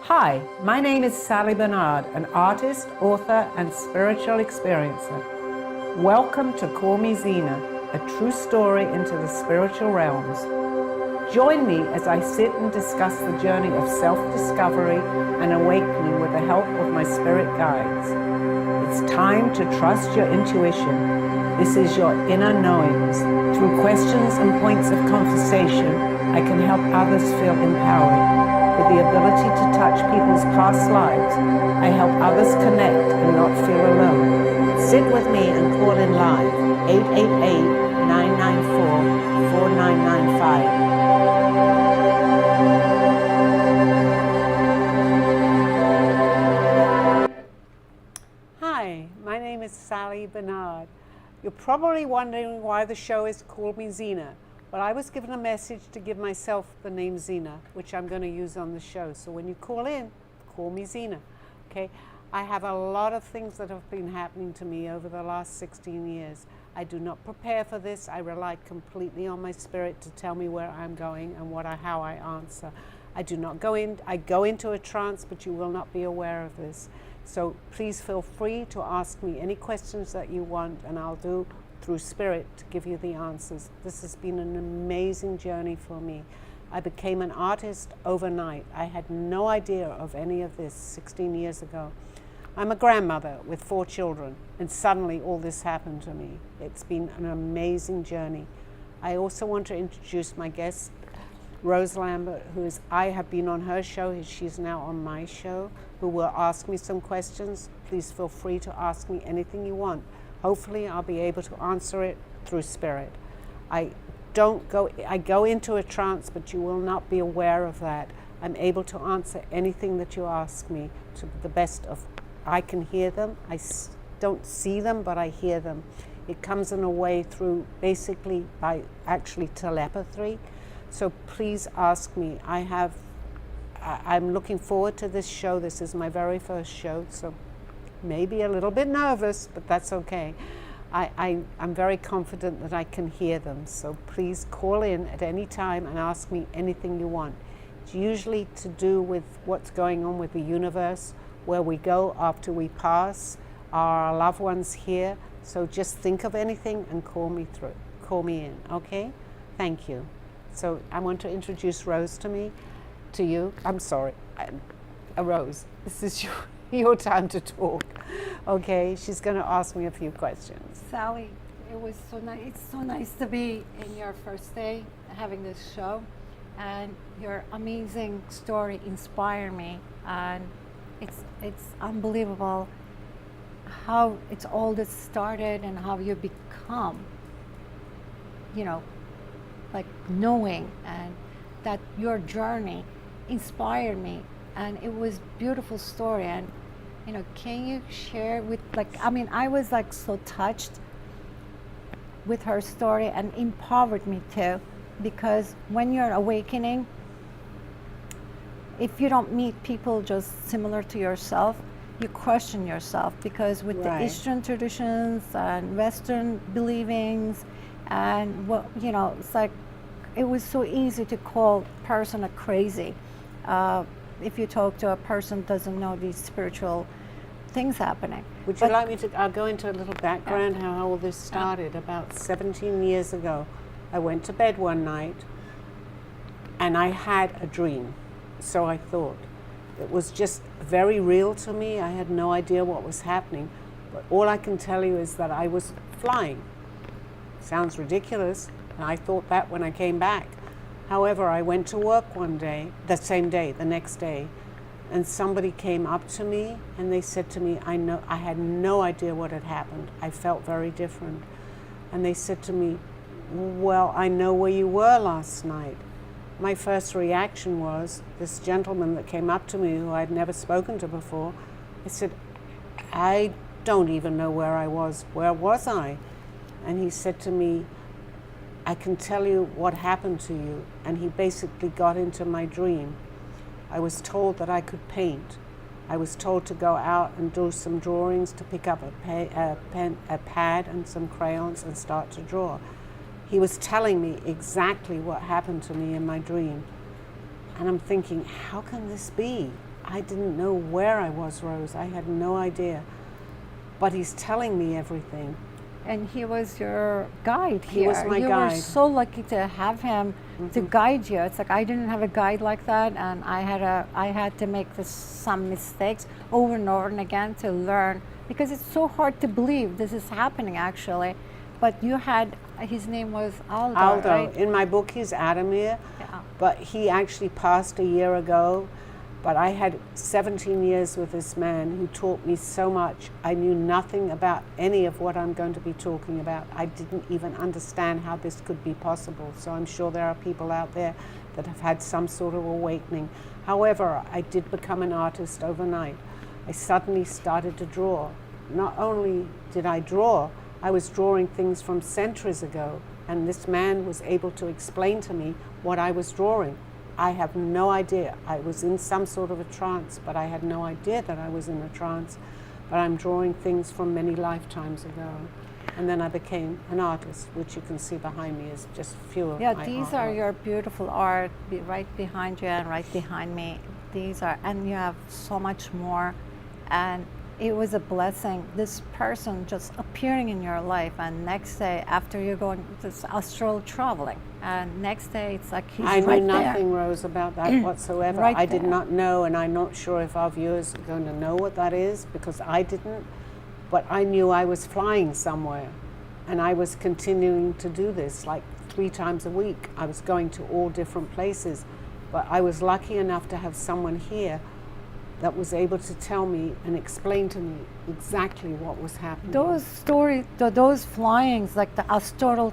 Hi, my name is Sally Bernard, an artist, author, and spiritual experiencer. Welcome to Call Me Zena, a true story into the spiritual realms. Join me as I sit and discuss the journey of self-discovery and awakening with the help of my spirit guides. It's time to trust your intuition. This is your inner knowings. Through questions and points of conversation, I can help others feel empowered. With the ability to touch people's past lives, I help others connect and not feel alone. Sit with me and call in live, 888-994-4995. Hi, my name is Sally Bernard. You're probably wondering why the show is Call Me Zena. Well, I was given a message to give myself the name Zena, which I'm going to use on the show. So when you call in, call me Zena, okay? I have a lot of things that have been happening to me over the last 16 years. I do not prepare for this. I rely completely on my spirit to tell me where I'm going and how I answer. I do not go in. I go into a trance, but you will not be aware of this. So please feel free to ask me any questions that you want, and I'll do through spirit to give you the answers. This has been an amazing journey for me. I became an artist overnight. I had no idea of any of this 16 years ago. I'm a grandmother with 4 children, and suddenly all this happened to me. It's been an amazing journey. I also want to introduce my guest, Rose Lambert, I have been on her show. She's now on my show, who will ask me some questions. Please feel free to ask me anything you want. Hopefully I'll be able to answer it through spirit. I go into a trance, but you will not be aware of that. I'm able to answer anything that you ask me to the best of, I can hear them. I don't see them, but I hear them. It comes in a way through, basically by actually telepathy. So please ask me. I'm looking forward to this show. This is my very first show, so maybe a little bit nervous, but that's okay. I'm very confident that I can hear them. So please call in at any time and ask me anything you want. It's usually to do with what's going on with the universe, where we go after we pass. Are our loved ones here? So just think of anything and call me in, okay? Thank you. So I want to introduce Rose to you. I'm sorry, Rose, this is your time to talk. Okay, she's going to ask me a few questions. Sally, it was so nice. It's so nice to be in your first day having this show, and your amazing story inspired me, and it's unbelievable how it's all this started and how you become, like knowing, and that your journey inspired me. And it was beautiful story. And, can you share with, I was so touched with her story, and empowered me too, because when you're awakening, if you don't meet people just similar to yourself, you question yourself, because with the Eastern traditions and Western believings, and it's like, it was so easy to call a person a crazy. If you talk to a person who doesn't know these spiritual things happening. Would you like me to, I'll go into a little background how all this started. About 17 years ago, I went to bed one night and I had a dream. So I thought. It was just very real to me. I had no idea what was happening. But all I can tell you is that I was flying. Sounds ridiculous. And I thought that when I came back. However, I went to work one day, the next day, and somebody came up to me and they said to me, I had no idea what had happened. I felt very different. And they said to me, well, I know where you were last night. My first reaction was, this gentleman that came up to me who I'd never spoken to before, I said, I don't even know where I was. Where was I? And he said to me, I can tell you what happened to you. And he basically got into my dream. I was told that I could paint. I was told to go out and do some drawings, to pick up a pad and some crayons and start to draw. He was telling me exactly what happened to me in my dream. And I'm thinking, how can this be? I didn't know where I was, Rose. I had no idea. But he's telling me everything. And he was your guide here. He was my you guide. were so lucky to have him to guide you. It's like I didn't have a guide like that, and I had to make some mistakes over and over and again to learn, because it's so hard to believe this is happening actually. But you had, his name was Aldo, Aldo. right? In my book, he's Adamir, Yeah. but he actually passed a year ago. But I had 17 years with this man who taught me so much. I knew nothing about any of what I'm going to be talking about. I didn't even understand how this could be possible. So I'm sure there are people out there that have had some sort of awakening. However, I did become an artist overnight. I suddenly started to draw. Not only did I draw, I was drawing things from centuries ago, and this man was able to explain to me what I was drawing. I have no idea. I was in some sort of a trance, but I had no idea that I was in a trance. But I'm drawing things from many lifetimes ago. And then I became an artist, which you can see behind me is just a few of my These are artwork. your beautiful art, right behind you and right behind me. These are, and you have so much more. And it was a blessing, this person just appearing in your life, and next day after you're going this astral traveling, and next day it's like he's I right knew nothing, there. Rose, about that whatsoever. Right I did there. not know, and I'm not sure if our viewers are going to know what that is, because I didn't. But I knew I was flying somewhere, and I was continuing to do this like 3 times a week. I was going to all different places, but I was lucky enough to have someone here that was able to tell me and explain to me exactly what was happening. Those stories, those flyings, like the astral,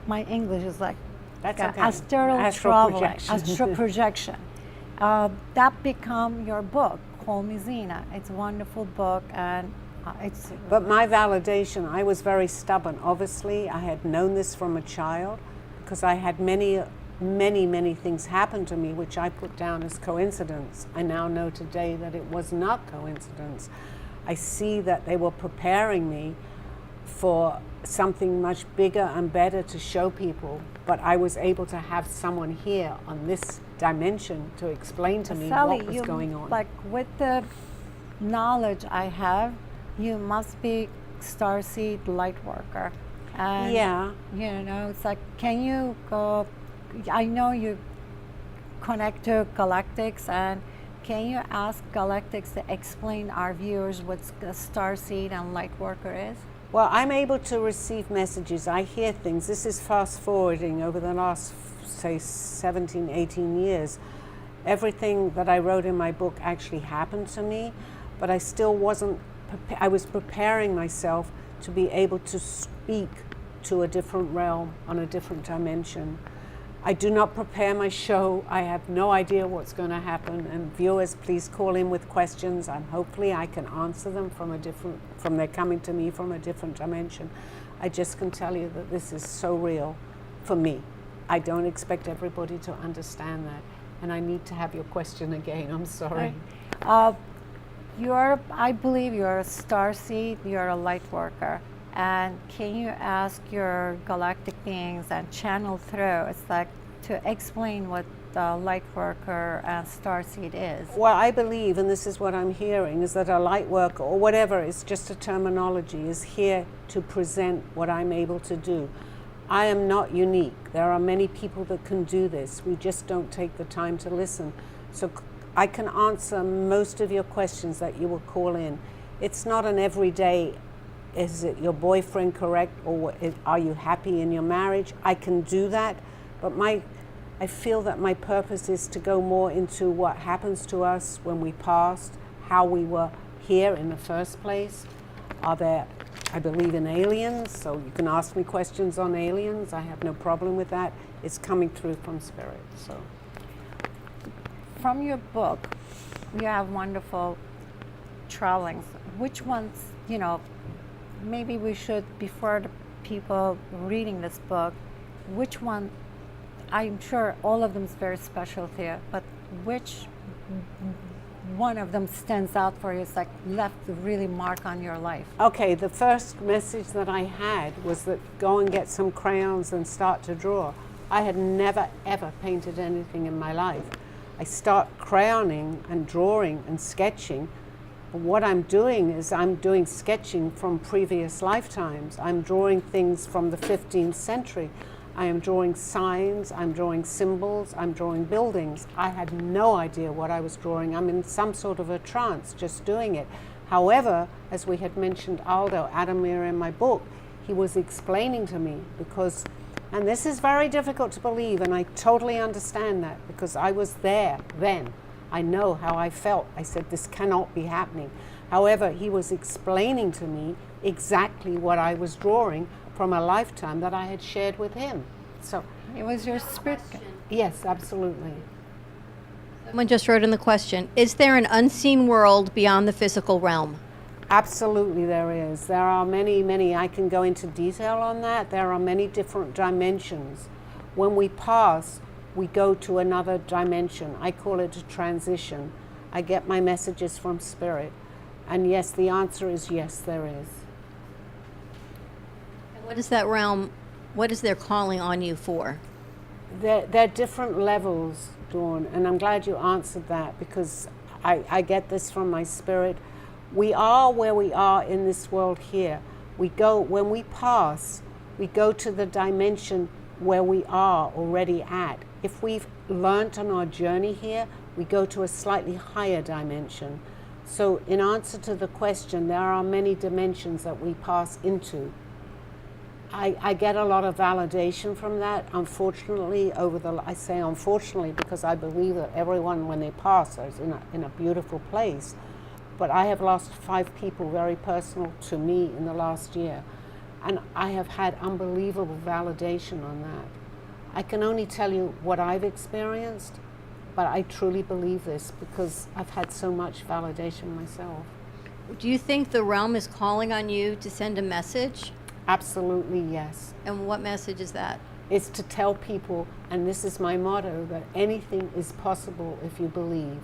my English is like That's okay. astral traveling, astral projection. That become your book, Call Me Zena. It's a wonderful book, and it's. But my validation, I was very stubborn. Obviously, I had known this from a child because I had many things happen to me which I put down as coincidence. I now know today that it was not coincidence. I see that they were preparing me for something much bigger and better to show people, but I was able to have someone here on this dimension to explain to me Sally, what was going on. Like with the knowledge I have, you must be starseed light worker. And Yeah. you know, it's like, can you go, I know you connect to Galactics, and can you ask Galactics to explain our viewers what a starseed and light worker is? Well, I'm able to receive messages. I hear things. This is fast forwarding over the last, say, 17, 18 years. Everything that I wrote in my book actually happened to me, but I still wasn't, I was preparing myself to be able to speak to a different realm on a different dimension. I do not prepare my show. I have no idea what's going to happen. And viewers, please call in with questions, and hopefully I can answer them from they're coming to me from a different dimension. I just can tell you that this is so real for me. I don't expect everybody to understand that. And I need to have your question again. I'm sorry. I believe you're a starseed, you're a light worker. And can you ask your galactic beings and channel through, it's like, to explain what the light worker and starseed is? Well, I believe, and this is what I'm hearing, is that a light worker, or whatever, it's just a terminology, is here to present what I'm able to do. I am not unique. There are many people that can do this. We just don't take the time to listen. So I can answer most of your questions that you will call in. It's not an everyday, is it your boyfriend correct, or are you happy in your marriage? I can do that, but I feel that my purpose is to go more into what happens to us when we passed, how we were here in the first place. I believe in aliens, so you can ask me questions on aliens. I have no problem with that. It's coming through from spirit. So, from your book, you have wonderful travelings. Which ones, maybe we should, before the people reading this book, which one, I'm sure all of them is very special to you, but which one of them stands out for you, it's like left a really mark on your life? Okay, the first message that I had was that go and get some crayons and start to draw. I had never ever painted anything in my life. I start crayoning and drawing and sketching. But what I'm doing is I'm doing sketching from previous lifetimes. I'm drawing things from the 15th century. I am drawing signs, I'm drawing symbols, I'm drawing buildings. I had no idea what I was drawing. I'm in some sort of a trance just doing it. However, as we had mentioned Aldo Adamir in my book, he was explaining to me because, and this is very difficult to believe, and I totally understand that because I was there then. I know how I felt. I said, this cannot be happening. However, he was explaining to me exactly what I was drawing from a lifetime that I had shared with him. So it was your spirit. Yes, absolutely. Someone just wrote in the question, is there an unseen world beyond the physical realm? Absolutely there is. There are many, I can go into detail on that. There are many different dimensions. When we pass, we go to another dimension. I call it a transition. I get my messages from spirit. And yes, the answer is yes, there is. What is that realm, what is their calling on you for? There are different levels, Dawn, and I'm glad you answered that because I get this from my spirit. We are where we are in this world here. We go, when we pass, we go to the dimension where we are already at. If we've learnt on our journey here, we go to a slightly higher dimension. So in answer to the question, there are many dimensions that we pass into. I get a lot of validation from that. Unfortunately, I say unfortunately because I believe that everyone, when they pass, is in a beautiful place. But I have lost 5 people very personal to me in the last year. And I have had unbelievable validation on that. I can only tell you what I've experienced, but I truly believe this because I've had so much validation myself. Do you think the realm is calling on you to send a message? Absolutely, yes. And what message is that? It's to tell people, and this is my motto, that anything is possible if you believe.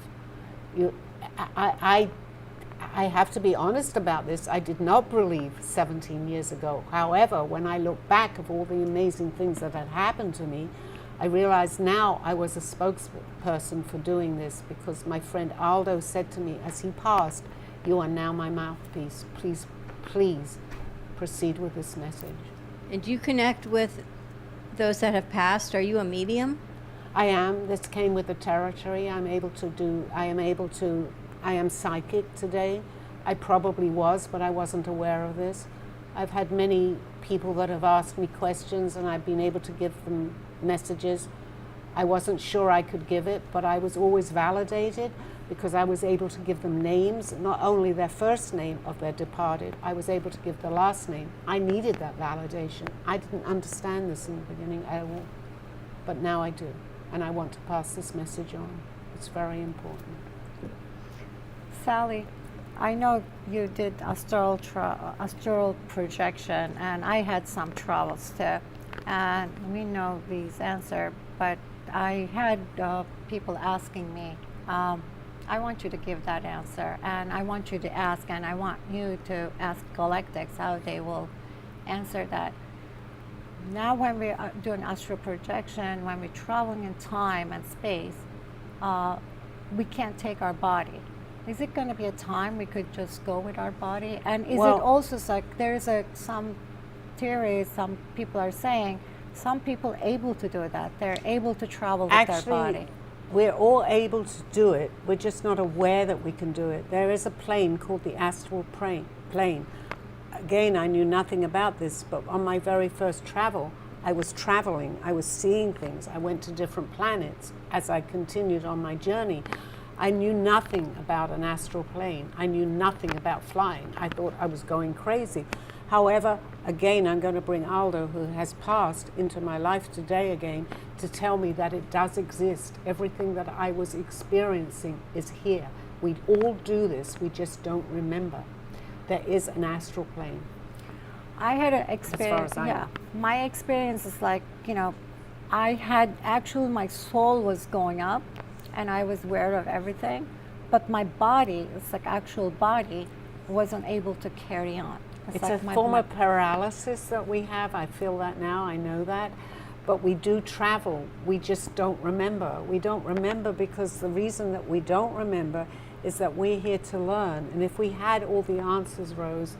I have to be honest about this. I did not believe 17 years ago. However, when I look back of all the amazing things that had happened to me, I realize now I was a spokesperson for doing this because my friend Aldo said to me as he passed, "You are now my mouthpiece. Please, please proceed with this message." And do you connect with those that have passed? Are you a medium? I am. This came with the territory. I am psychic today. I probably was, but I wasn't aware of this. I've had many people that have asked me questions and I've been able to give them messages. I wasn't sure I could give it, but I was always validated because I was able to give them names, not only their first name of their departed, I was able to give the last name. I needed that validation. I didn't understand this in the beginning at all, but now I do, and I want to pass this message on. It's very important. Sally, I know you did astral projection, and I had some travels too, and we know these answers, but I had people asking me, I want you to give that answer, and I want you to ask, and I want you to ask Galactics how they will answer that. Now when we are doing astral projection, when we're traveling in time and space, we can't take our body. Is it going to be a time we could just go with our body? And is it also like there's some theories, some people are saying, some people able to do that. They're able to travel with their body. We're all able to do it. We're just not aware that we can do it. There is a plane called the astral plane. Again, I knew nothing about this, but on my very first travel, I was traveling. I was seeing things. I went to different planets as I continued on my journey. I knew nothing about an astral plane. I knew nothing about flying. I thought I was going crazy. However, again, I'm going to bring Aldo, who has passed, into my life today again to tell me that it does exist. Everything that I was experiencing is here. We all do this. We just don't remember. There is an astral plane. I had an experience. As far as I know. My experience is like, I had actually my soul was going up, and I was aware of everything, but my body, it's like actual body, wasn't able to carry on. It's like a form of paralysis that we have. I feel that now. I know that. but we do travel. We just don't remember. We don't remember because the reason that we don't remember is that we're here to learn. And if we had all the answers, Rose,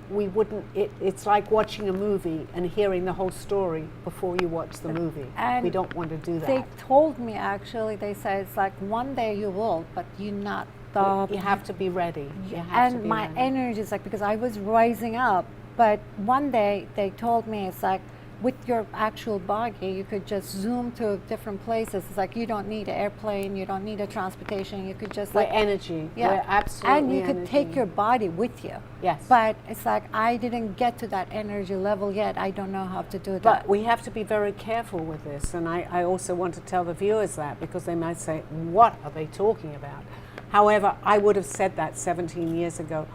we wouldn't, it's like watching a movie and hearing the whole story before you watch the movie. And we don't want to do that. They told me, actually, they said it's like one day you will, but you're not. You have to be ready. You have to And be my ready. energy is like, because I was rising up, but one day they told me it's like, with your actual body, you could just zoom to different places. It's like you don't need an airplane, you don't need a transportation. You could just We're like energy. yeah, We're absolutely and you could energy. take your body with you. Yes. But it's like I didn't get to that energy level yet. I don't know how to do that. But we have to be very careful with this, and I also want to tell the viewers that, because they might say, what are they talking about? However, I would have said that 17 years ago.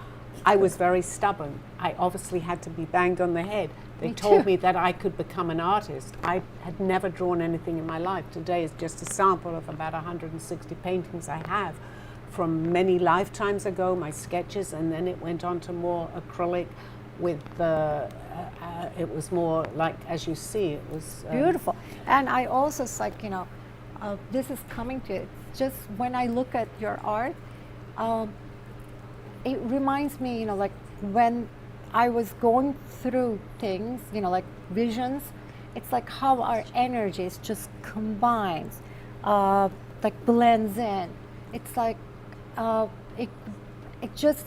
I was very stubborn. I obviously had to be banged on the head. They told me that I could become an artist. I had never drawn anything in my life. Today is just a sample of about 160 paintings I have from many lifetimes ago, my sketches, and then it went on to more acrylic with the, it was more like, as you see, it was beautiful. And I also, it's like, you know, this is coming to it. Just when I look at your art, it reminds me, you know, like when I was going through things, you know, like visions, it's like how our energies just combines, like blends in. It's like it just,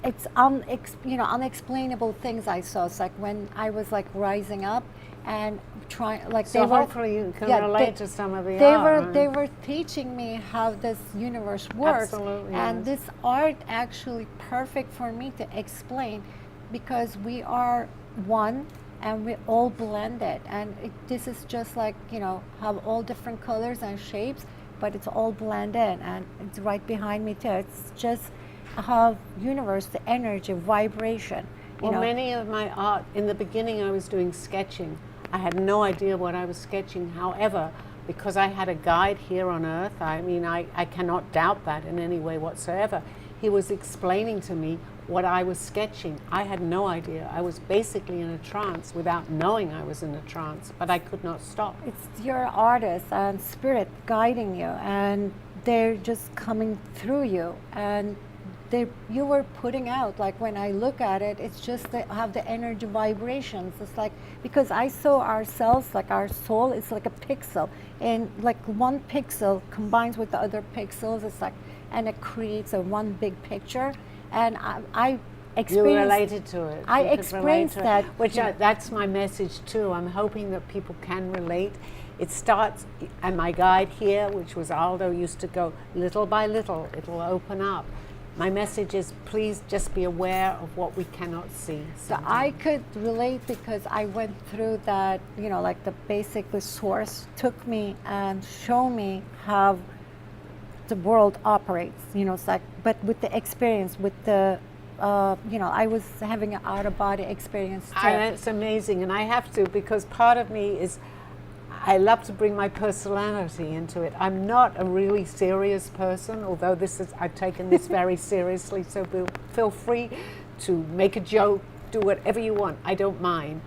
it's unexplainable things I saw. It's like when I was like rising up and trying, like so they were, hopefully you can yeah, relate to some of the they art. were they were teaching me how this universe works. Absolutely, and yes. this art actually perfect for me to explain, because we are one and we all blended, and this is just like, you know, have all different colors and shapes, but it's all blended, and it's right behind me too. It's just how universe, the energy, vibration. You Well, know, many of my art, in the beginning I was doing sketching. I had no idea what I was sketching. However, because I had a guide here on Earth, I mean, I cannot doubt that in any way whatsoever. He was explaining to me what I was sketching. I had no idea. I was basically in a trance without knowing I was in a trance, but I could not stop. it's your artist and spirit guiding you, and they're just coming through you, and you were putting out, like when I look at it, it's just they have the energy vibrations. It's like, because I saw ourselves, like our soul is like a pixel, and like one pixel combines with the other pixels, it's like, and it creates a one big picture. And I experienced, You related to it. I You could relate experienced to it, that. which that's my message too. I'm hoping that people can relate. It starts, and my guide here, which was Aldo, used to go little by little, it'll open up. My message is, please just be aware of what we cannot see. So I could relate, because I went through that, you know, like the basically source took me and showed me how the world operates, you know. It's like, but with the experience, with the, you know, I was having an out-of-body experience too. And it's amazing, and I have to, because part of me is, I love to bring my personality into it. I'm not a really serious person, although I've taken this very seriously, so feel free to make a joke, do whatever you want. I don't mind.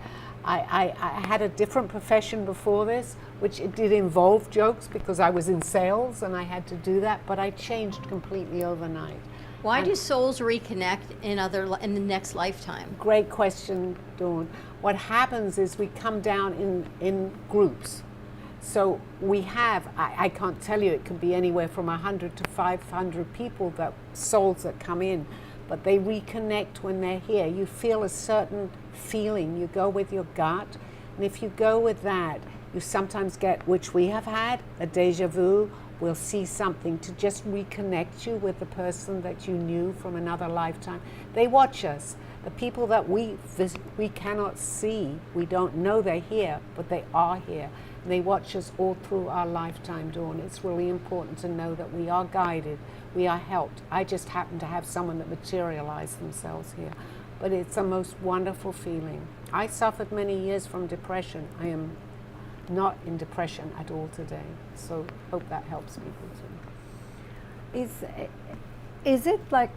I had a different profession before this, which it did involve jokes because I was in sales and I had to do that, but I changed completely overnight. Why do souls reconnect in the next lifetime? Great question, Dawn. What happens is we come down in groups. So we have, I can't tell you, it could be anywhere from 100 to 500 people, souls that come in, but they reconnect when they're here. You feel a certain feeling. You go with your gut, and if you go with that, you sometimes get, which we have had, a deja vu. We'll see something to just reconnect you with the person that you knew from another lifetime. They watch us. The people that we cannot see, we don't know they're here, but they are here. And they watch us all through our lifetime, Dawn. It's really important to know that we are guided, we are helped. I just happen to have someone that materialized themselves here. But it's a most wonderful feeling. I suffered many years from depression. I am not in depression at all today. So hope that helps people too. Is it like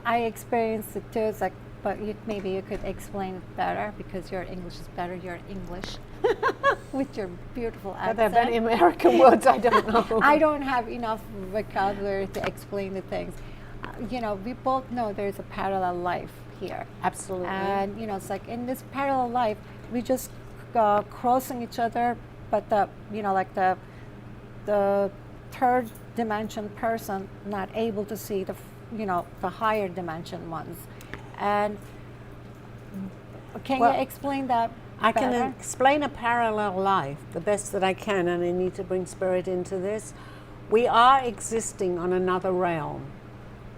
I experienced it too? It's like, but maybe you could explain it better, because your English is better. You're English. with your beautiful But accent. they're very American words, I don't know. I don't have enough vocabulary to explain the things. We both know there's a parallel life here. Absolutely. And, it's like in this parallel life, we just crossing each other, but the third dimension person not able to see the higher dimension ones. And can you explain that I better? can explain a parallel life the best that I can, and I need to bring spirit into this. We are existing on another realm.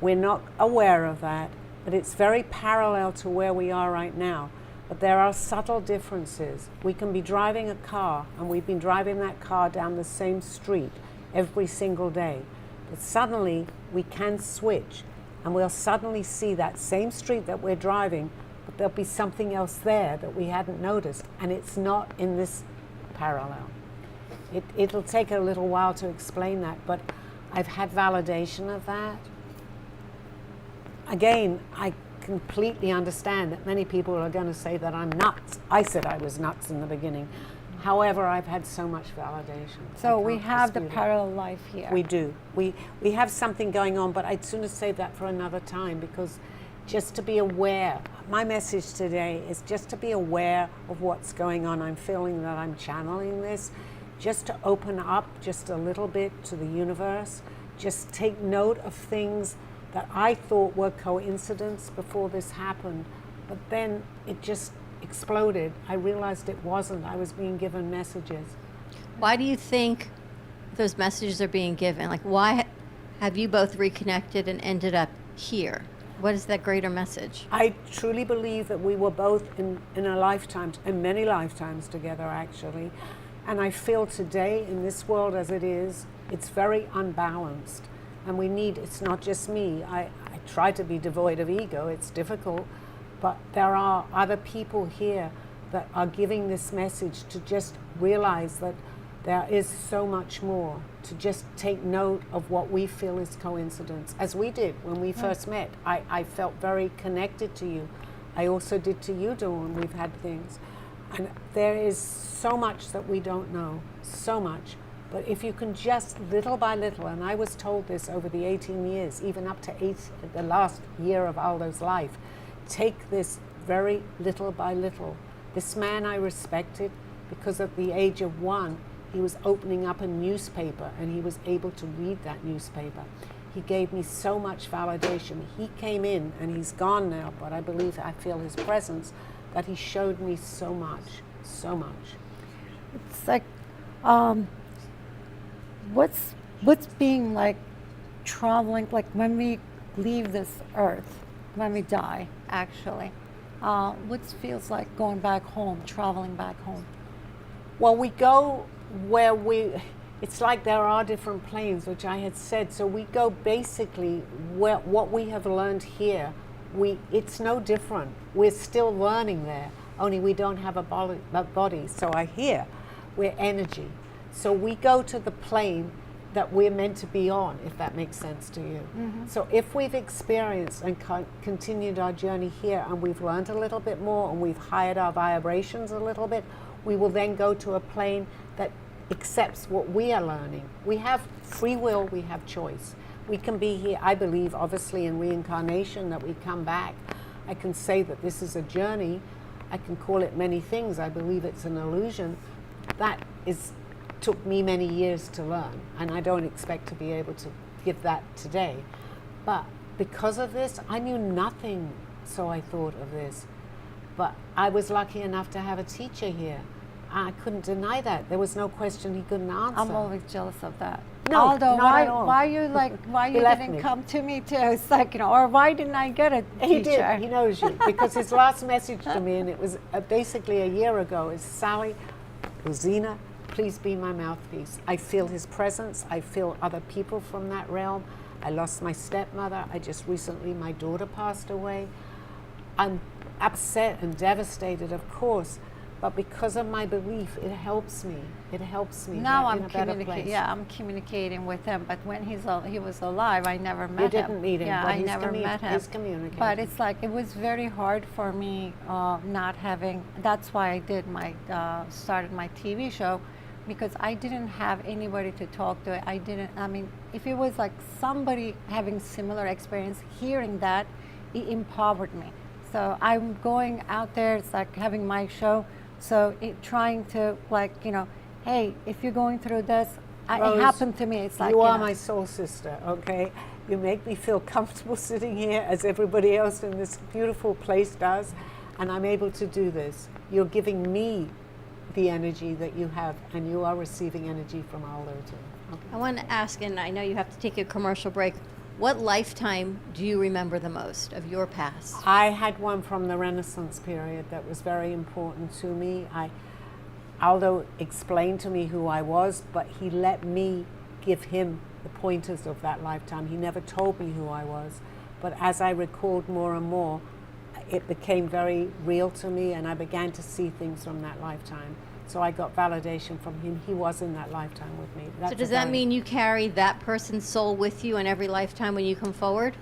We're not aware of that, but it's very parallel to where we are right now. But there are subtle differences. We can be driving a car, and we've been driving that car down the same street every single day. But suddenly, we can switch, and we'll suddenly see that same street that we're driving, but there'll be something else there that we hadn't noticed, and it's not in this parallel. It'll take a little while to explain that, but I've had validation of that. Again, I completely understand that many people are going to say that I'm nuts. I said I was nuts in the beginning. However, I've had so much validation. So we have the parallel life here. We do. We have something going on, but I'd sooner save that for another time, because just to be aware, my message today is just to be aware of what's going on. I'm feeling that I'm channeling this, just to open up just a little bit to the universe, just take note of things that I thought were coincidence before this happened, but then it just exploded. I realized it wasn't. I was being given messages. Why do you think those messages are being given? Like, why have you both reconnected and ended up here? What is that greater message? I truly believe that we were both in a lifetime, in many lifetimes together, actually. And I feel today, in this world as it is, it's very unbalanced. And we need, it's not just me. I try to be devoid of ego. It's difficult. But there are other people here that are giving this message to just realize that there is so much more, to just take note of what we feel is coincidence, as we did when we first met. I felt very connected to you. I also did to you, Dawn. We've had things. And there is so much that we don't know, so much. But if you can just little by little, and I was told this over the 18 years, even up to the last year of Aldo's life, take this very little by little. This man I respected because at the age of 1, he was opening up a newspaper and he was able to read that newspaper. He gave me so much validation. He came in, and he's gone now, but I believe I feel his presence, that he showed me so much, so much. It's like, what's being like traveling, like when we leave this earth, when we die, actually, what feels like going back home, traveling back home? Well, we go where it's like there are different planes, which I had said. So we go basically where what we have learned here, it's no different. We're still learning there, only we don't have a body. So I hear we're energy. So we go to the plane that we're meant to be on, if that makes sense to you. Mm-hmm. So if we've experienced and continued our journey here, and we've learned a little bit more, and we've highed our vibrations a little bit, we will then go to a plane that accepts what we are learning. We have free will, we have choice. We can be here, I believe, obviously in reincarnation, that we come back. I can say that this is a journey. I can call it many things. I believe it's an illusion. That took me many years to learn, and I don't expect to be able to give that today. But because of this, I knew nothing, so I thought of this. But I was lucky enough to have a teacher here. I couldn't deny that. There was no question he couldn't answer. I'm always jealous of that. No, Although, not at all. why you left didn't me. come to me too? It's like, or why didn't I get a teacher? He did. He knows you, because his last message to me, and it was basically a year ago, is, Sally, Zena, please be my mouthpiece. I feel his presence. I feel other people from that realm. I lost my stepmother. I just recently, my daughter passed away. I'm upset and devastated, of course, but because of my belief, it helps me. It helps me. Now get in I'm a better communicating. place. Yeah, I'm communicating with him. But when he was alive, I never met him. You didn't meet him. Yeah, but I never met him. He's communicating. But it's like it was very hard for me not having. That's why I did started my TV show, because I didn't have anybody to talk to. I mean, if it was like somebody having similar experience, hearing that, it empowered me. So I'm going out there. It's like having my show. So trying to, like, hey, if you're going through this, Rose, it happened to me. It's like you are my soul sister, okay? You make me feel comfortable sitting here as everybody else in this beautiful place does, and I'm able to do this. You're giving me the energy that you have, and you are receiving energy from Aldo too. Okay. I want to ask, and I know you have to take a commercial break, what lifetime do you remember the most of your past? I had one from the Renaissance period that was very important to me. Aldo explained to me who I was, but he let me give him the pointers of that lifetime. He never told me who I was. But as I recalled more and more, it became very real to me, and I began to see things from that lifetime. So I got validation from him. He was in that lifetime with me. So does that mean you carry that person's soul with you in every lifetime when you come forward?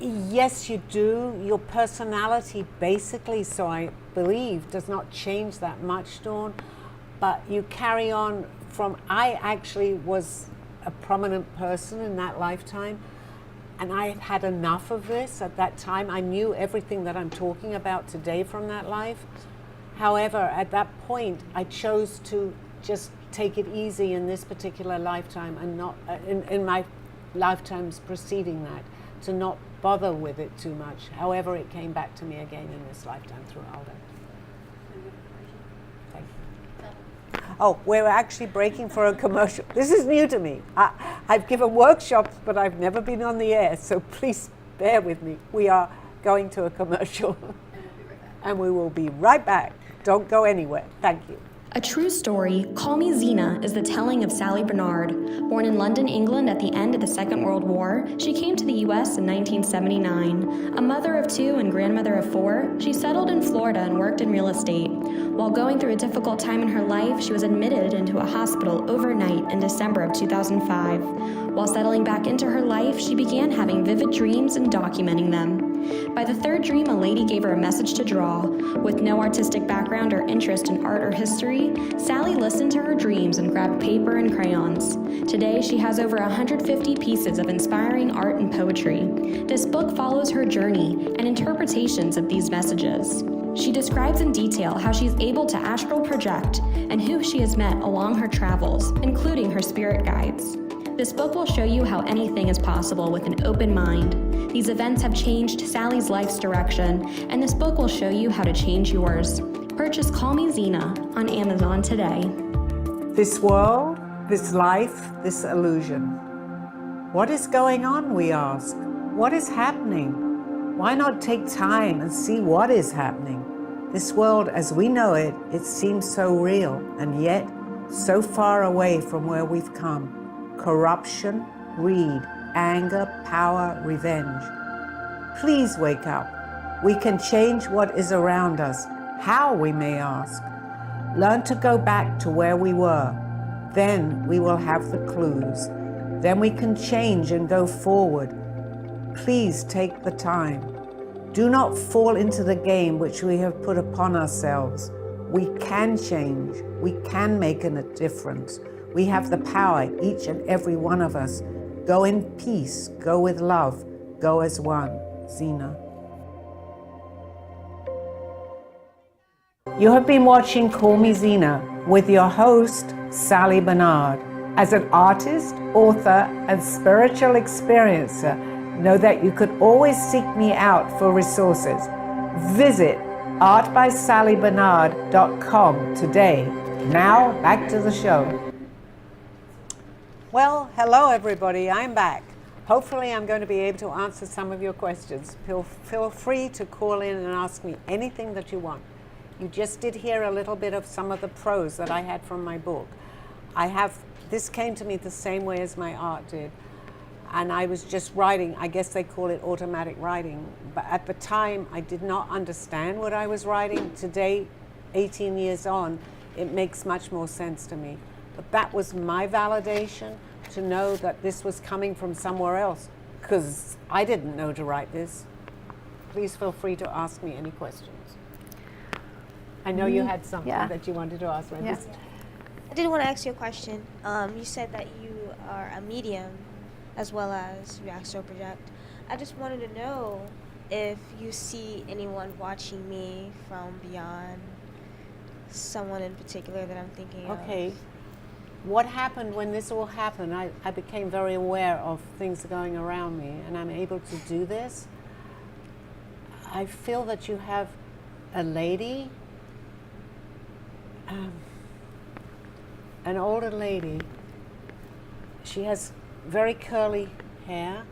Yes, you do. Your personality basically, so I believe, does not change that much, Dawn. But you carry on from, I actually was a prominent person in that lifetime, and I had had enough of this at that time. I knew everything that I'm talking about today from that life. However, at that point, I chose to just take it easy in this particular lifetime, and not in my lifetimes preceding that, to not bother with it too much. However, it came back to me again in this lifetime through Aldo. Thank you. Oh, we're actually breaking for a commercial. This is new to me. I've given workshops, but I've never been on the air, so please bear with me. We are going to a commercial, and we will be right back. Don't go anywhere. Thank you. A true story, Call Me Zena, is the telling of Sally Bernard. Born in London, England at the end of the Second World War, she came to the U.S. in 1979. A mother of two and grandmother of four, she settled in Florida and worked in real estate. While going through a difficult time in her life, she was admitted into a hospital overnight in December of 2005. While settling back into her life, she began having vivid dreams and documenting them. By the third dream, a lady gave her a message to draw. With no artistic background or interest in art or history, Sally listened to her dreams and grabbed paper and crayons. Today, she has over 150 pieces of inspiring art and poetry. This book follows her journey and interpretations of these messages. She describes in detail how she's able to astral project and who she has met along her travels, including her spirit guides. This book will show you how anything is possible with an open mind. These events have changed Sally's life's direction, and this book will show you how to change yours. Purchase Call Me Zena on Amazon today. This world, this life, this illusion. What is going on, we ask? What is happening? Why not take time and see what is happening? This world as we know it, it seems so real, and yet so far away from where we've come. Corruption, greed, anger, power, revenge. Please wake up. We can change what is around us. How, we may ask? Learn to go back to where we were. Then we will have the clues. Then we can change and go forward. Please take the time. Do not fall into the game which we have put upon ourselves. We can change. We can make a difference. We have the power, each and every one of us. Go in peace, go with love, go as one. Zena. You have been watching Call Me Zena with your host, Sally Bernard. As an artist, author, and spiritual experiencer, know that you could always seek me out for resources. Visit artbysallybernard.com today. Now, back to the show. Well, hello everybody, I'm back. Hopefully I'm going to be able to answer some of your questions. Feel free to call in and ask me anything that you want. You just did hear a little bit of some of the prose that I had from my book. This came to me the same way as my art did. And I was just writing, I guess they call it automatic writing. But at the time, I did not understand what I was writing. Today, 18 years on, it makes much more sense to me. But that was my validation, to know that this was coming from somewhere else, because I didn't know to write this. Please feel free to ask me any questions. I know you had something that you wanted to ask me. Yeah. I did want to ask you a question. You said that you are a medium as well as you astral project. I just wanted to know if you see anyone watching me from beyond, someone in particular that I'm thinking of. Okay. What happened when this all happened, I became very aware of things going around me, and I'm able to do this. I feel that you have a lady, an older lady. She has very curly hair.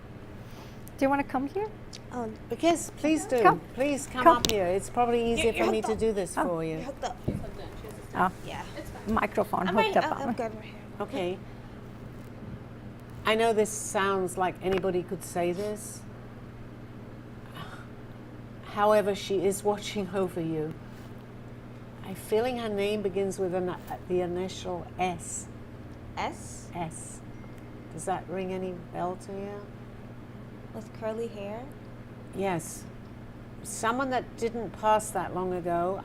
Do you want to come here? Oh, Yes, please do. Come. Please come Come. up here. It's probably easier You're for me hooked to up. do this for you're you. hooked up. Oh, Yeah. microphone I'm hooked right, up on I'm me. good right here. Okay. I know this sounds like anybody could say this. However, she is watching over you. I'm feeling her name begins with the initial S. S S. Does that ring any bell to you? with curly hair. Yes. Someone that didn't pass that long ago.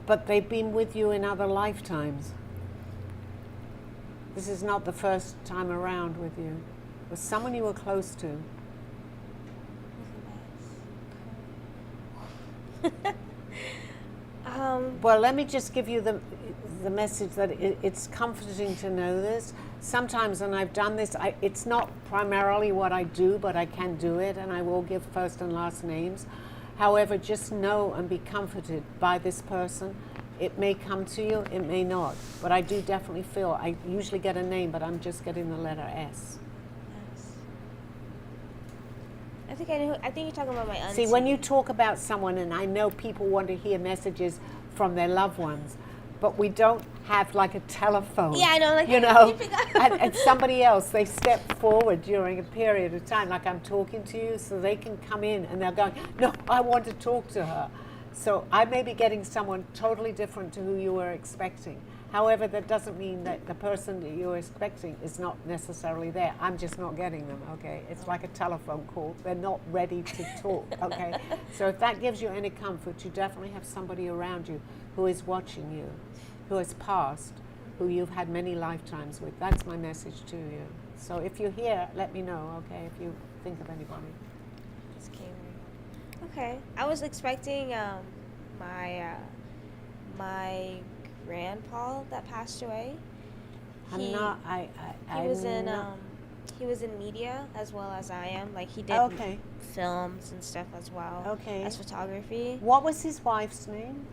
But they've been with you in other lifetimes. This is not the first time around with you. It was someone you were close to. Well, let me just give you the message that it's comforting to know this. Sometimes when I've done this, it's not primarily what I do, but I can do it, and I will give first and last names. However, just know and be comforted by this person. It may come to you, it may not, but I do definitely feel, I usually get a name, but I'm just getting the letter S. I think I know. I think you're talking about my auntie. See, when you talk about someone, and I know people want to hear messages from their loved ones, but we don't have like a telephone. Yeah, I know, like, you know, you pick up. and somebody else, they step forward during a period of time, like I'm talking to you, so they can come in and they're going, no, I want to talk to her. So I may be getting someone totally different to who you were expecting. However, that doesn't mean that the person that you're expecting is not necessarily there. I'm just not getting them, okay? It's like a telephone call. They're not ready to talk, okay? So if that gives you any comfort, you definitely have somebody around you who is watching you, who has passed, who you've had many lifetimes with. That's my message to you. So if you're here, let me know, okay, if you think of anybody. Just came in. Okay, I was expecting my grandpa that passed away. He was in media as well as I am. Like, he did films and stuff as well. Okay. As photography. What was his wife's name?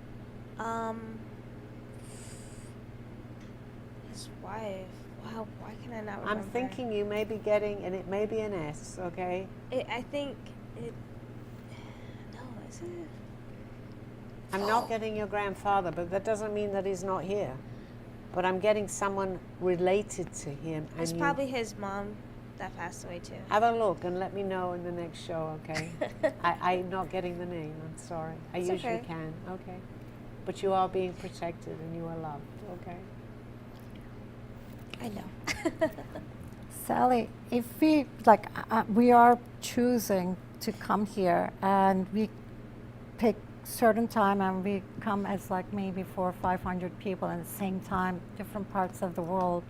His wife. Wow, why can I not remember? I'm thinking you may be getting, and it may be an S, okay? I think it. No, is it? I'm not getting your grandfather, but that doesn't mean that he's not here. But I'm getting someone related to him. It's probably his mom that passed away too. Have a look and let me know in the next show, okay? I'm not getting the name, I'm sorry. I It's usually okay. can, okay? But you are being protected and you are loved, okay? I know. Sally, if we are choosing to come here and we pick certain time and we come as like maybe 400 or 500 people at the same time, different parts of the world,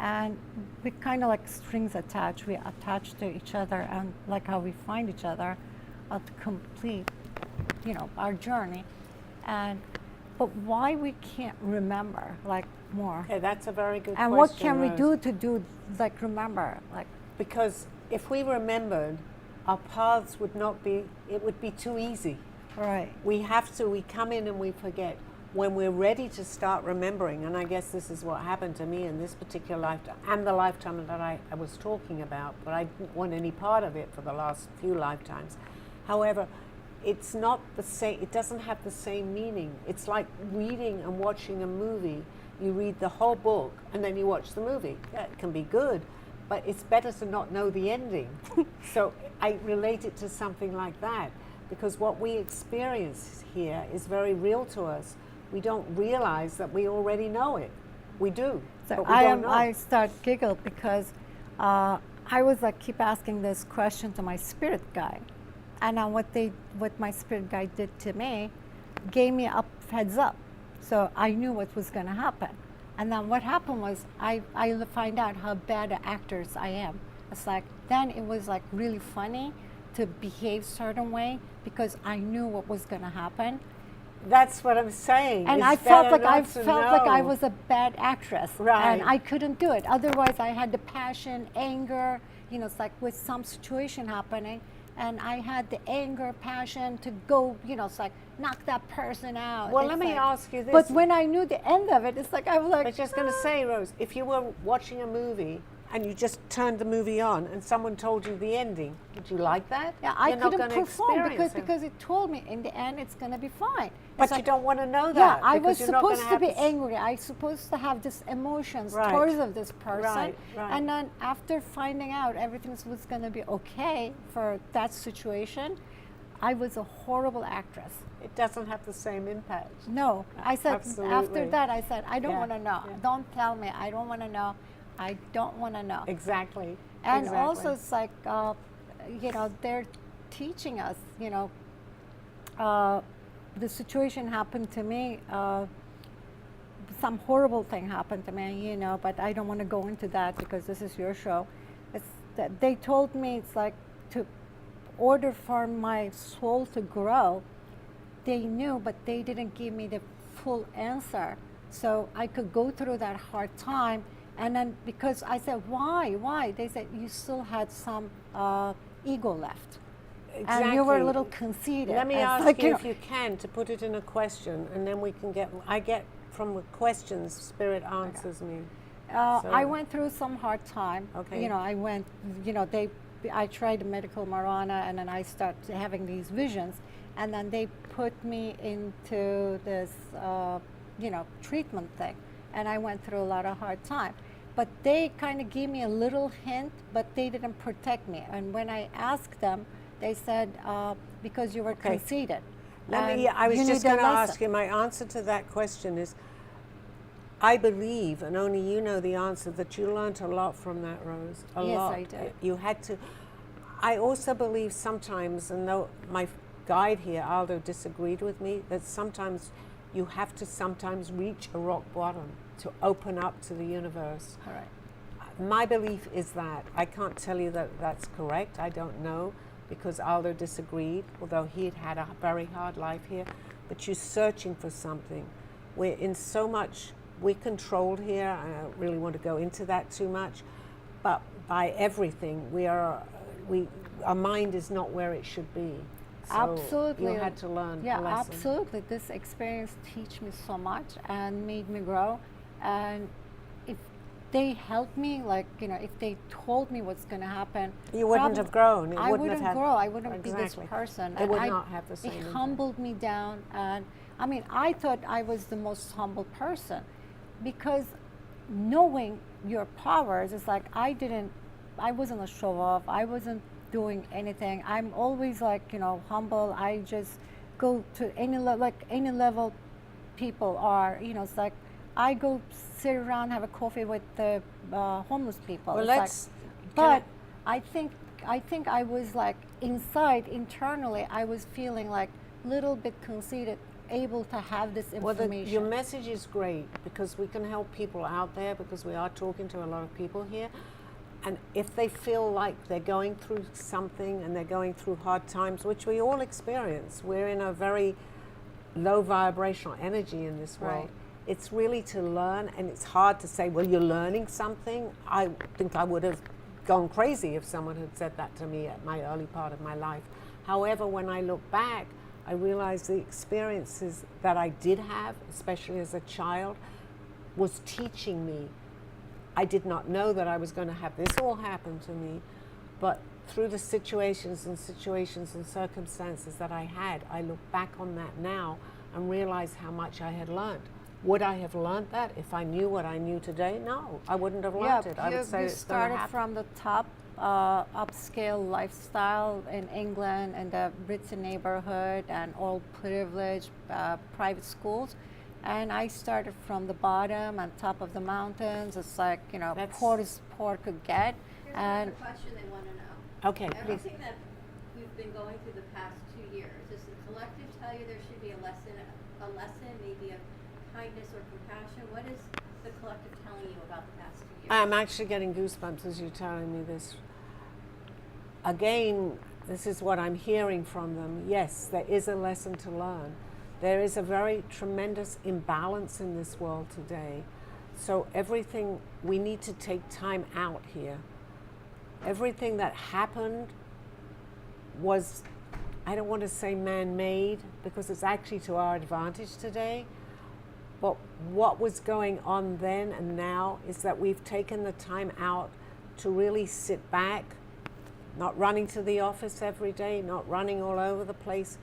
and we kind of like strings attached. We attach to each other, and like how we find each other to complete, our journey. But why we can't remember like more? Okay, that's a very good And question, what can we Rose. do to remember? Because if we remembered, our paths would not be, it would be too easy. Right. We come in and we forget. When we're ready to start remembering, and I guess this is what happened to me in this particular lifetime, and the lifetime that I was talking about, but I didn't want any part of it for the last few lifetimes. However, it's not the same, it doesn't have the same meaning. It's like reading and watching a movie. You read the whole book and then you watch the movie. That can be good, but it's better to not know the ending. So I relate it to something like that. because what we experience here is very real to us. We don't realize that we already know it. We do, So but we don't know. I start giggle because I was like keep asking this question to my spirit guide, and what my spirit guide did to me, gave me a heads up, so I knew what was going to happen. And then what happened was I find out how bad an actress I am. It's like then it was like really funny to behave certain way because I knew what was going to happen. That's what I'm saying. And It's I felt better like I not to felt like I know. was a bad actress, Right. and I couldn't do it. Otherwise, I had the passion, anger. You know, it's like with some situation happening, and I had the anger, passion to go. You know, it's like knock that person out. Well, It's let me like- ask you this. But when I knew the end of it, it's like I was like, I was just going to say, Rose, if you were watching a movie and you just turned the movie on and someone told you the ending, would you like that? yeah, I You're not couldn't gonna perform experience it. because it told me in the end it's going to be fine. But It's you like, don't want to know yeah, that. I because was you're not gonna supposed to have be angry. I supposed to have this emotions Right. towards of this person. Right, right. And then after finding out everything was going to be okay for that situation, I was a horrible actress. It doesn't have the same impact. No, I said Absolutely. after that I said I don't Yeah, want to know. yeah. Don't tell me. I don't want to know. I don't want to know. Exactly. And exactly. also, it's like, you know, they're teaching us, you know, the situation happened to me, some horrible thing happened to me, you know, but I don't want to go into that because this is your show. It's that they told me it's like to order for my soul to grow. They knew, but they didn't give me the full answer. So I could go through that hard time. And then because I said, why? They said, you still had some ego left. And you were a little conceited. Let me It's ask like, you know, if you can to put it in a question, and then we can I get from the questions, Spirit answers me. I So- went through some hard time. Okay. You know, I went, you know, I tried medical marijuana, and then I started having these visions. And then they put me into this, you know, treatment thing. And I went through a lot of hard time. But they kind of gave me a little hint, but they didn't protect me. And when I asked them, they said, because you were Okay. conceited. I was you just need a going to ask lesson. you, my answer to that question is, I believe, and only you know the answer, that you learned a lot from that, Rose. A Yes, lot. I did. You had to. I also believe sometimes, and though my guide here, Aldo, disagreed with me, that sometimes you have to sometimes reach a rock bottom to open up to the universe. All right. My belief is that. I can't tell you that that's correct. I don't know, because Aldo disagreed, although he had had a very hard life here. But you're searching for something. We're in so much, we're controlled here. I don't really want to go into that too much. But by everything, our mind is not where it should be. So Absolutely. You had to learn Yeah, a lesson. absolutely. This experience taught me so much and made me grow. And if they helped me, like, you know, if they told me what's going to happen, You wouldn't have grown. It I wouldn't wouldn't have had, grow. I wouldn't be Exactly. this person. It And would not have the same It impact. humbled me down. And I mean, I thought I was the most humble person because knowing your powers is like I wasn't a show off. I wasn't doing anything. I'm always like, you know, humble. I just go to any level people are, you know, it's like I go sit around, have a coffee with the homeless people. Well, It's like- let's. but I think I was like inside, internally, I was feeling like little bit conceited, able to have this Well, information. your message is great because we can help people out there because we are talking to a lot of people here. And if they feel like they're going through something and they're going through hard times, which we all experience, we're in a very low vibrational energy in this world. Right. It's really to learn, and it's hard to say, well, you're learning something. I think I would have gone crazy if someone had said that to me at my early part of my life. However, when I look back, I realize the experiences that I did have, especially as a child, was teaching me. I did not know that I was going to have this all happen to me, but through the situations and circumstances that I had, I look back on that now and realize how much I had learned. Would I have learned that if I knew what I knew today? No, I wouldn't have learned it. I would say you it's gonna started happen. from the top upscale lifestyle in England in the ritzy neighborhood and all privileged private schools. And I started from the bottom and top of the mountains. It's like, poor as poor could get. Here's and another question they want to know. Okay, please. Everything that we've been going through the past 2 years, does the collective tell you there should be a lesson, maybe of kindness or compassion? What is the collective telling you about the past 2 years? I'm actually getting goosebumps as you're telling me this. Again, this is what I'm hearing from them. Yes, there is a lesson to learn. There is a very tremendous imbalance in this world today. So everything, we need to take time out here. Everything that happened was, I don't want to say man-made, because it's actually to our advantage today. But what was going on then and now is that we've taken the time out to really sit back, not running to the office every day, not running all over the place.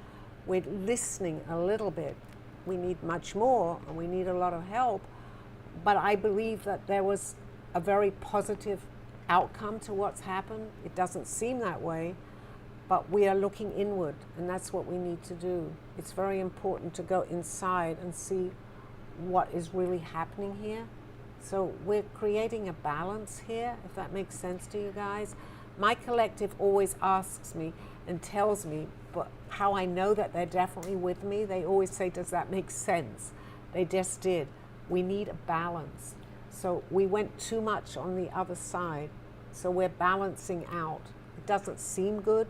We're listening a little bit. We need much more, and we need a lot of help. But I believe that there was a very positive outcome to what's happened. It doesn't seem that way, but we are looking inward, and that's what we need to do. It's very important to go inside and see what is really happening here. So we're creating a balance here, if that makes sense to you guys. My collective always asks me and tells me, but how I know that they're definitely with me, they always say, does that make sense? They just did. We need a balance. So we went too much on the other side. So we're balancing out. It doesn't seem good,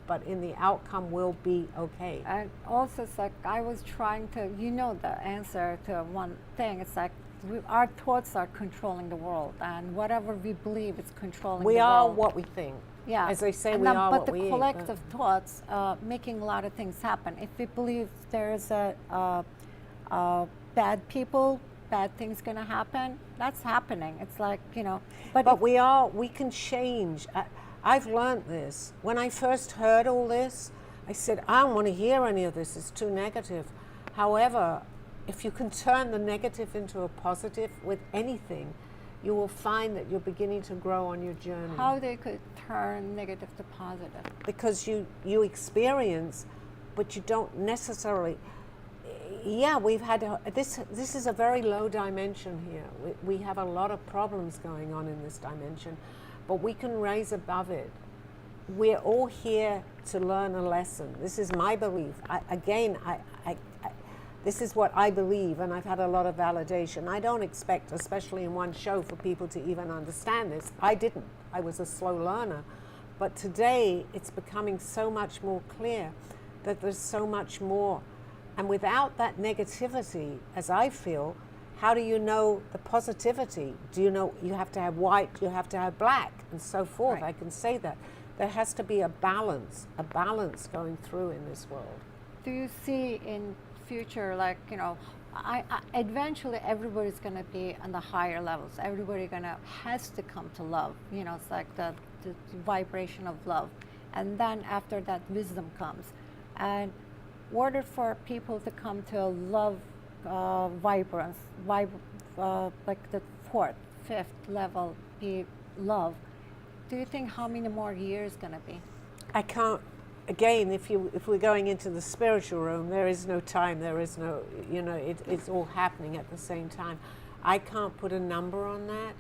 but in the outcome will be okay. And also, it's like I was trying to, the answer to one thing. It's like our thoughts are controlling the world, and whatever we believe is controlling the world. We are what we think. Yeah. As they say, and we are but what the we eat. collective thoughts making a lot of things happen. If we believe there's bad people, bad things going to happen, that's happening. It's like, But we can change. I've learned this. When I first heard all this, I said, I don't want to hear any of this. It's too negative. However, if you can turn the negative into a positive with anything, you will find that you're beginning to grow on your journey. How they could turn negative to positive? Because you experience, but you don't necessarily. Yeah, we've had this is a very low dimension here. We have a lot of problems going on in this dimension, but we can raise above it. We're all here to learn a lesson. This is my belief. This is what I believe, and I've had a lot of validation. I don't expect, especially in one show, for people to even understand this. I didn't. I was a slow learner. But today, it's becoming so much more clear that there's so much more. And without that negativity, as I feel, how do you know the positivity? Do you know you have to have white, you have to have black, and so forth? Right. I can say that. There has to be a balance going through in this world. Do you see in future, like, eventually everybody's going to be on the higher levels. Everybody has to come to love. It's like the vibration of love. And then after that, wisdom comes. And in order for people to come to a love vibrance, like the fourth, fifth level, be love, do you think how many more years going to be? I can't. Again, if we're going into the spiritual realm, there is no time. There is no, it's all happening at the same time. I can't put a number on that,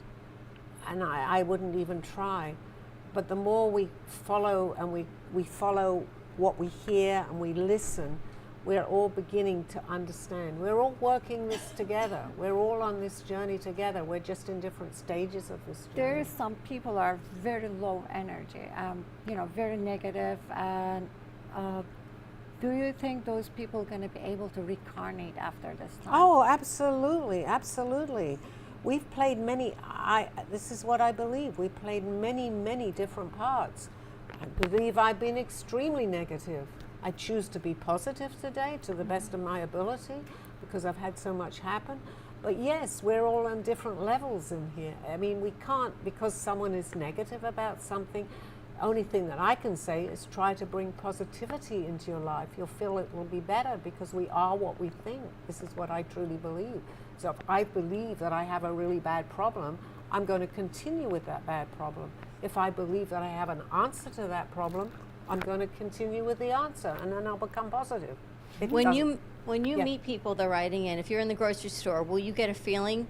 and I wouldn't even try. But the more we follow and we follow what we hear and we listen, we're all beginning to understand. We're all working this together. We're all on this journey together. We're just in different stages of this journey. There is some people are very low energy, very negative, and do you think those people are going to be able to reincarnate after this time? Oh, absolutely, absolutely. We've played many, this is what I believe, we played many, many different parts. I believe I've been extremely negative. I choose to be positive today to the best of my ability because I've had so much happen. But yes, we're all on different levels in here. I mean, we can't, because someone is negative about something, only thing that I can say is try to bring positivity into your life. You'll feel it will be better because we are what we think. This is what I truly believe. So if I believe that I have a really bad problem, I'm going to continue with that bad problem. If I believe that I have an answer to that problem, I'm going to continue with the answer, and then I'll become positive. When you Yeah. meet people that are writing in, if you're in the grocery store, will you get a feeling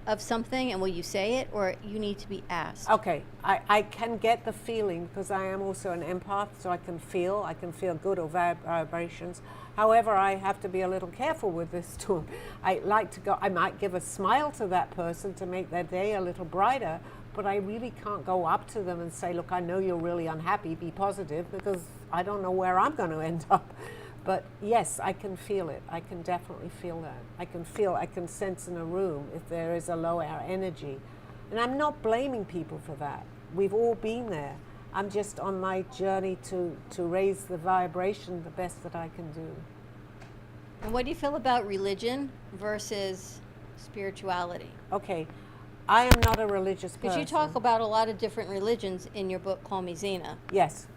of something and will you say it, or you need to be asked? Okay, I can get the feeling because I am also an empath, so I can feel good or vibrations. However, I have to be a little careful with this too. I might give a smile to that person to make their day a little brighter, but I really can't go up to them and say, look, I know you're really unhappy, be positive, because I don't know where I'm going to end up. But yes, I can feel it. I can definitely feel that. I can sense in a room if there is a low air energy. And I'm not blaming people for that. We've all been there. I'm just on my journey to raise the vibration the best that I can do. And what do you feel about religion versus spirituality? Okay, I am not a religious person. Because you talk about a lot of different religions in your book, Call Me Zena. Yes,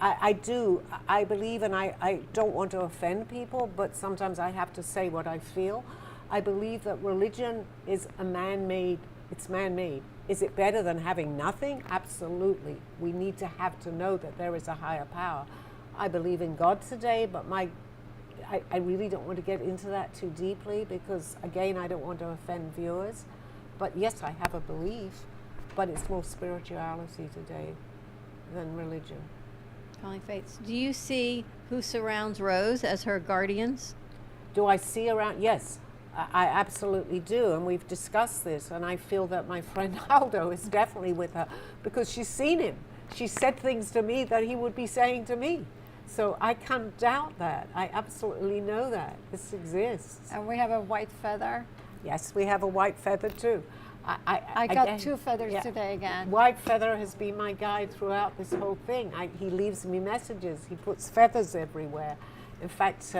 I do. I believe, and I don't want to offend people, but sometimes I have to say what I feel. I believe that religion is it's man-made. Is it better than having nothing? Absolutely. We need to have to know that there is a higher power. I believe in God today, but I really don't want to get into that too deeply because, again, I don't want to offend viewers. But yes, I have a belief, but it's more spirituality today than religion. Calling Fates. Do you see who surrounds Rose as her guardians? Do I see around? Yes, I absolutely do. And we've discussed this. And I feel that my friend Aldo is definitely with her because she's seen him. She said things to me that he would be saying to me. So I can't doubt that. I absolutely know that. This exists. And we have a white feather. Yes, we have a white feather too. I got two feathers today again. White feather has been my guide throughout this whole thing. He leaves me messages. He puts feathers everywhere. In fact,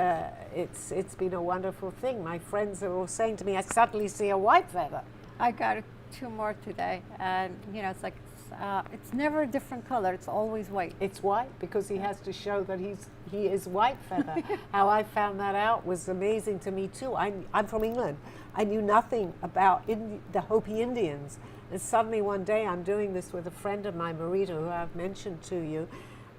it's been a wonderful thing. My friends are all saying to me, I suddenly see a white feather. I got two more today, and it's like it's never a different color. It's always white. It's white because he has to show that he is white feather. How I found that out was amazing to me too. I'm from England. I knew nothing about the Hopi Indians. And suddenly one day I'm doing this with a friend of mine, Marita, who I've mentioned to you.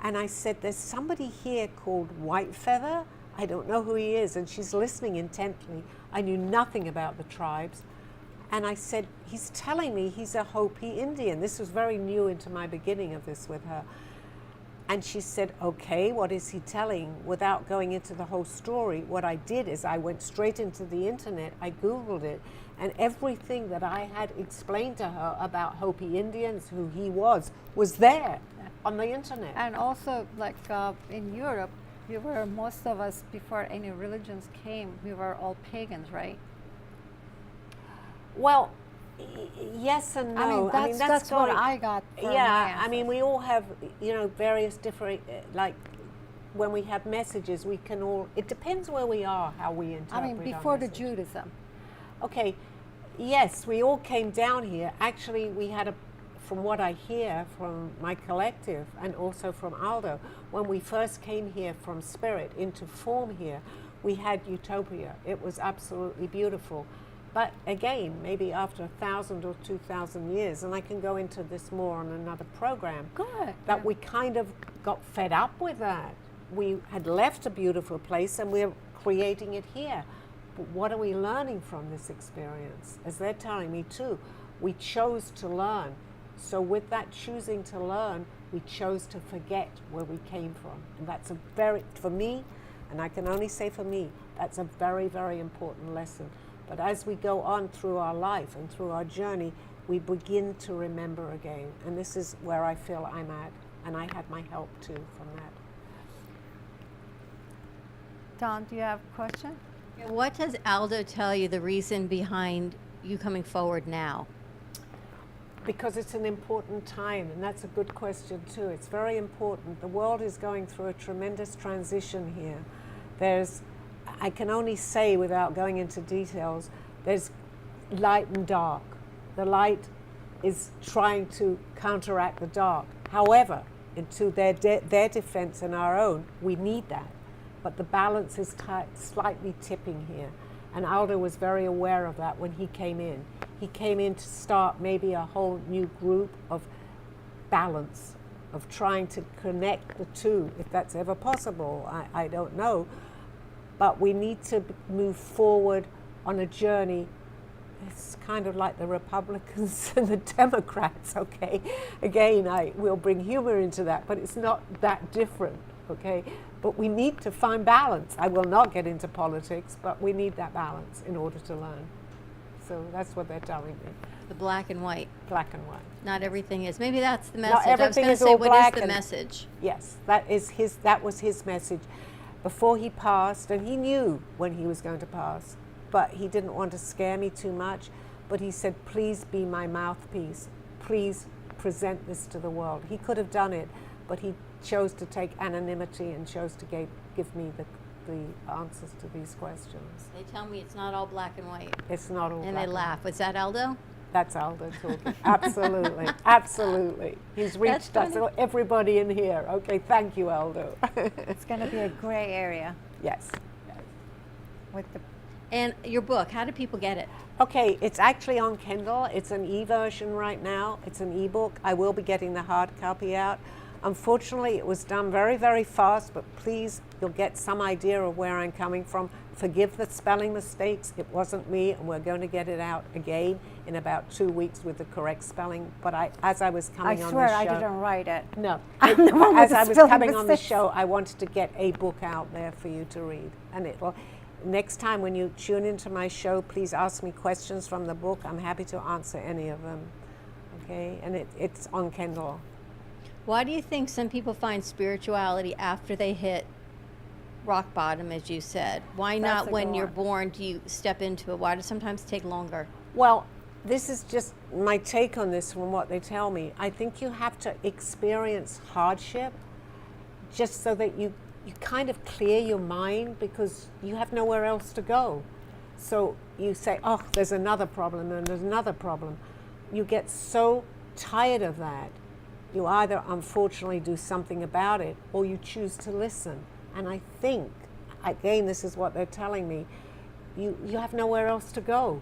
And I said, there's somebody here called White Feather. I don't know who he is. And she's listening intently. I knew nothing about the tribes. And I said, he's telling me he's a Hopi Indian. This was very new into my beginning of this with her. And she said, okay, what is he telling? Without going into the whole story, what I did is I went straight into the internet, I Googled it, and everything that I had explained to her about Hopi Indians, who he was there on the internet. And also, like in Europe, most of us, before any religions came, we were all pagans, right? Well, yes and no. I mean, that's what I got from yeah, my I mean, we all have, various different, like, when we have messages, we can all, it depends where we are, how we interpret I mean, our before the message. Judaism. Okay, yes, we all came down here. Actually, we had from what I hear from my collective and also from Aldo, when we first came here from spirit into form here, we had utopia. It was absolutely beautiful. But again, maybe after 1,000 or 2,000 years, and I can go into this more on another program, Good. that we kind of got fed up with that. We had left a beautiful place and we're creating it here. But what are we learning from this experience? As they're telling me too, we chose to learn. So with that choosing to learn, we chose to forget where we came from. And that's for me, and I can only say for me, that's a very, very important lesson. But as we go on through our life and through our journey, we begin to remember again. And this is where I feel I'm at. And I had my help too from that. Don, do you have a question? What does Aldo tell you the reason behind you coming forward now? Because it's an important time, and that's a good question too. It's very important. The world is going through a tremendous transition here. I can only say, without going into details, there's light and dark. The light is trying to counteract the dark. However, to their defense and our own, we need that. But the balance is slightly tipping here. And Aldo was very aware of that when he came in. He came in to start maybe a whole new group of balance, of trying to connect the two, if that's ever possible. I don't know. But we need to move forward on a journey. It's kind of like the Republicans and the Democrats, okay? Again, we'll bring humor into that, but it's not that different, okay? But we need to find balance. I will not get into politics, but we need that balance in order to learn. So that's what they're telling me. The black and white. Black and white. Not everything is. Maybe that's the message. Not everything I was is going all to say, what black is the and- message? Yes, that was his message before he passed, and he knew when he was going to pass, but he didn't want to scare me too much. But he said, please be my mouthpiece. Please present this to the world. He could have done it, but he chose to take anonymity and chose to give me the answers to these questions. They tell me it's not all black and white. It's not all And black they laugh. Was that Aldo? That's Aldo talking. Absolutely, absolutely. He's reached us, funny. everybody in here. Okay, thank you, Aldo. It's going to be a gray area Yes. with the And your book, how do people get it? Okay, it's actually on Kindle. It's an e-version right now. It's an e-book. I will be getting the hard copy out. Unfortunately, it was done very, very fast, but please, you'll get some idea of where I'm coming from. Forgive the spelling mistakes. It wasn't me, and we're going to get it out again in about 2 weeks with the correct spelling. But as I was coming on swear the show... I didn't write it. No. I'm the one As with I the was spelling coming on the mistakes. show, I wanted to get a book out there for you to read. And it will... Next time when you tune into my show, please ask me questions from the book. I'm happy to answer any of them. Okay? And it's on Kindle. Why do you think some people find spirituality after they hit rock bottom, as you said? Why That's not a when good you're one. born do you step into it? Why does it sometimes take longer? Well, this is just my take on this from what they tell me. I think you have to experience hardship just so that you kind of clear your mind, because you have nowhere else to go. So you say, oh, there's another problem and there's another problem. You get so tired of that. You either unfortunately do something about it or you choose to listen. And I think, again, this is what they're telling me, you have nowhere else to go.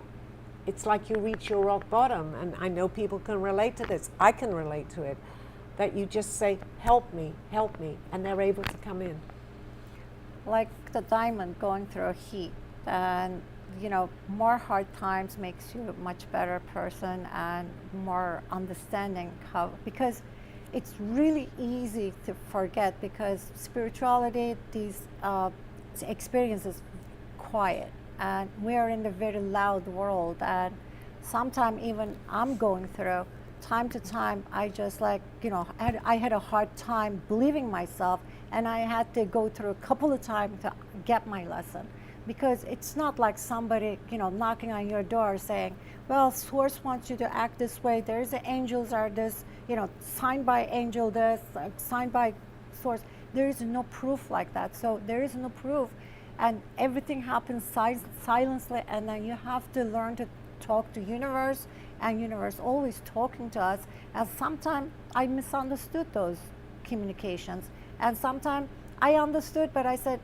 It's like you reach your rock bottom, and I know people can relate to this. I can relate to it, that you just say, help me, and they're able to come in. like the diamond going through a heat, and more hard times makes you a much better person and more understanding how, because it's really easy to forget, because spirituality, these experiences quiet, and we're in a very loud world, and sometimes even I'm going through time to time, I just I had a hard time believing myself, and I had to go through a couple of times to get my lesson, because it's not like somebody knocking on your door saying, well, source wants you to act this way, there's the angels are this, signed by angel this, signed by source. There is no proof like that. So there is no proof, and everything happens silently, and then you have to learn to talk to universe, and universe always talking to us. And sometimes I misunderstood those communications, and sometimes I understood, but I said,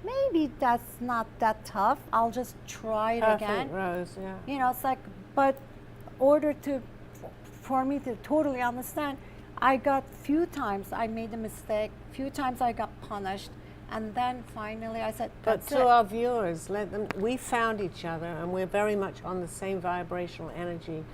maybe that's not that tough, I'll just try it Perfect, again. Rose, yeah. It's like, but order for me to totally understand, I got few times I made a mistake, few times I got punished, and then finally I said, But that's to it. our viewers, we found each other, and we're very much on the same vibrational energy.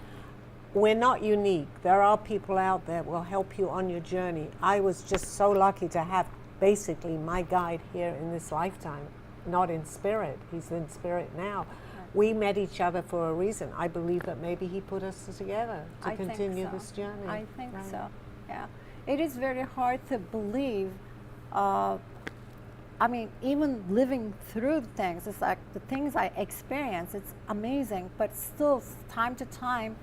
We're not unique. There are people out there that will help you on your journey. I was just so lucky to have basically my guide here in this lifetime, not in spirit. He's in spirit now. Right. We met each other for a reason. I believe that maybe he put us together to continue think so. this journey. I think Right. so, yeah. It is very hard to believe. Even living through things, it's like the things I experience, it's amazing, but still time to time,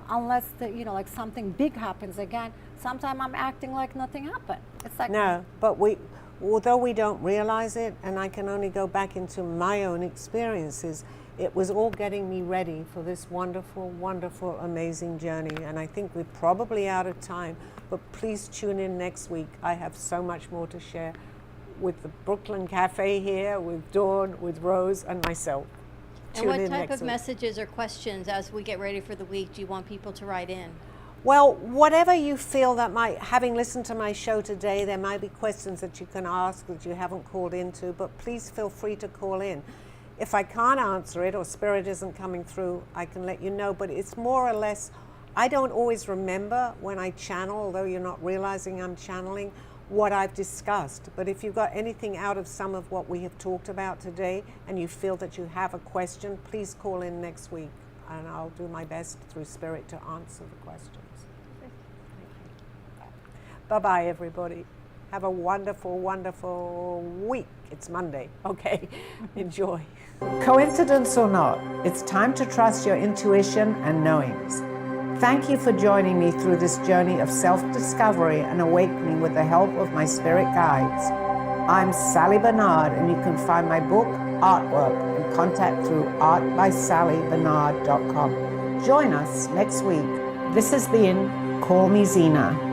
unless like something big happens again, sometimes I'm acting like nothing happened. It's like, no, but although we don't realize it, and I can only go back into my own experiences, it was all getting me ready for this wonderful, wonderful, amazing journey. And I think we're probably out of time, but please tune in next week. I have so much more to share. with the Brooklyn Cafe here, with Dawn, with Rose, and myself. And Tune what in type next of week. messages or questions as we get ready for the week do you want people to write in? Well, whatever you feel that might, having listened to my show today, there might be questions that you can ask that you haven't called into, but please feel free to call in. If I can't answer it or spirit isn't coming through, I can let you know, but it's more or less, I don't always remember when I channel, although you're not realizing I'm channeling, what I've discussed. But if you've got anything out of some of what we have talked about today and you feel that you have a question, please call in next week and I'll do my best through spirit to answer the questions. Bye-bye, everybody. Have a wonderful, wonderful week. It's Monday. Okay, enjoy. Coincidence or not, it's time to trust your intuition and knowings. Thank you for joining me through this journey of self-discovery and awakening with the help of my spirit guides. I'm Sally Bernard, and you can find my book, artwork, and contact through artbysallybernard.com. Join us next week. This has been Call Me Zena.